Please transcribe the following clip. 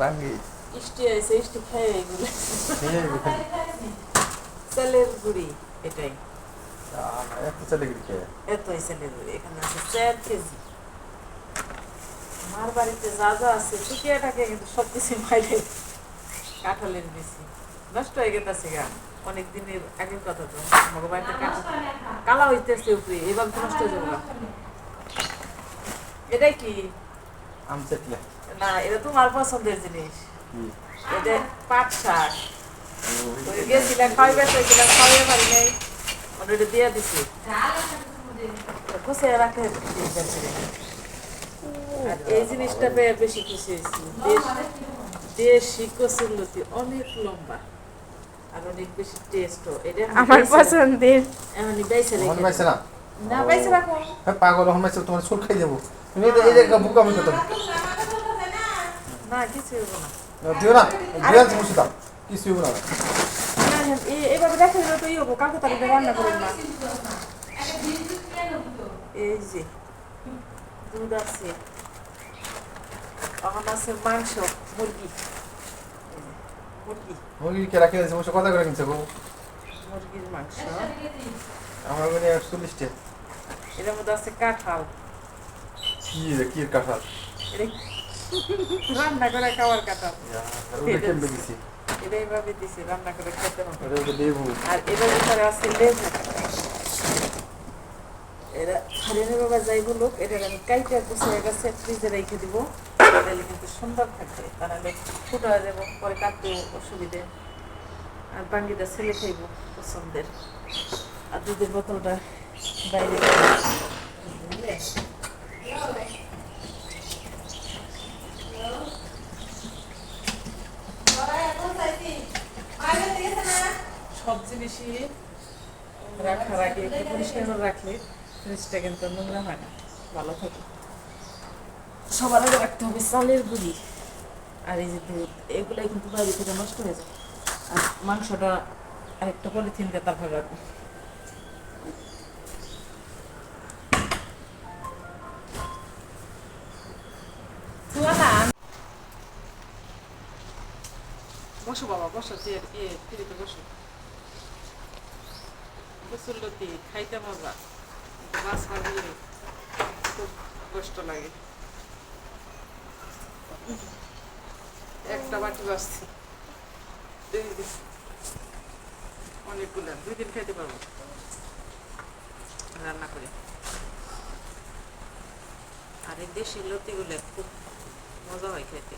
বাঙ্গি ইষ্টি আছে ইষ্টি খাই এগুলো খেয়ে চালের গুড়ি এটাই এত চলে গেছে এতই চালের গুড়ি এখানে আছে 4 কেজি আমার বাড়িতে যা যা আছে টুকিয়াটাকে কিন্তু সব কিছু মাইলে কাঁঠালের বেশি নষ্ট হয়ে গেছে গা অনেক দিনের আগের কথা তো আমার বাড়িতে কালা হইতেছে উপরে এবার তো নষ্ট হয়ে যাবো এটাই কি আম চেটলা না এটা তোমার পছন্দের জিনিস এটা পাট শাক গেছিলাম খাইবে তো গেছিলাম খাওয়াই পারি নাই ওটা দিয়ে দিছি বসে রাখে আর এই জিনিসটা পেয়ে বেশি খুশি হয়েছি দেশি কচুরলতি অনেক লম্বা আর অনেক বেশি টেস্টও এটা আমার পছন্দের এমনি বাইসে মন রেখে পাইছে না না বাইসে রাখো হ্যাঁ পাগল হন পাইছে তোমার চুল খাই দেবো তুমি এই যে বুক আমি কত না কিছু হবো না দিও না বিরাজ মুছি দাও কিছু হইব না এইভাবে রেখে দিলে তো ই হবো কালকে তারিখে রান্না করুন না এই যে দুধ আছে এখন আছে মাংস মুরগি মুরগি মুরগি কে রাখি দিয়েছে কথা করে কিনছে গো মুরগির মাংস আমার মনে 40 টা এর মধ্যে আছে কাঁঠাল কি কাঁঠাল এটা রান্না করে খাওয়ার কাঁঠাল ওটা কেমনে দিছি এটা এইভাবে দিছি রান্না করে খেতে হবে ওটা লেবু আর এটার ভিতরে আছে লেবু এরা হারিয়ে বাবা যাই বলুক এটা আমি কাইটা গুছিয়ে গেছে ফ্রিজে রেখে দিব তাহলে কিন্তু সুন্দর থাকবে তাহলে ফুটা দেবো পরে কাটতে অসুবিধে আর বাঙ্গিটা ছেলে খাইব পছন্দের আর দুধের বোতলটা বাইরে বুঝলে সব জিনিসই রাখার আগে একটু পরিষ্কার করে রাখলে জিনিসটা কিন্তু নোংরা হয় না ভালো থাকে সবার আগে রাখতে হবে চালের গুঁড়ি আর এই যে দুধ এগুলাই কিন্তু বাইরে থেকে নষ্ট হয়ে যায় আর মাংসটা আরেকটা পলিথিন দিয়ে তারপর রাখবো বসো বাবা বসো ফিরিতে বসো কচুরলতি খাইতে মজা মাছ মারলে খুব কষ্ট লাগে একটা বাটি বাসছি অনেকগুলো 2 দিন খাইতে পারবো রান্না করে আর এই দেশি লতিগুলো খুব মজা হয় খেতে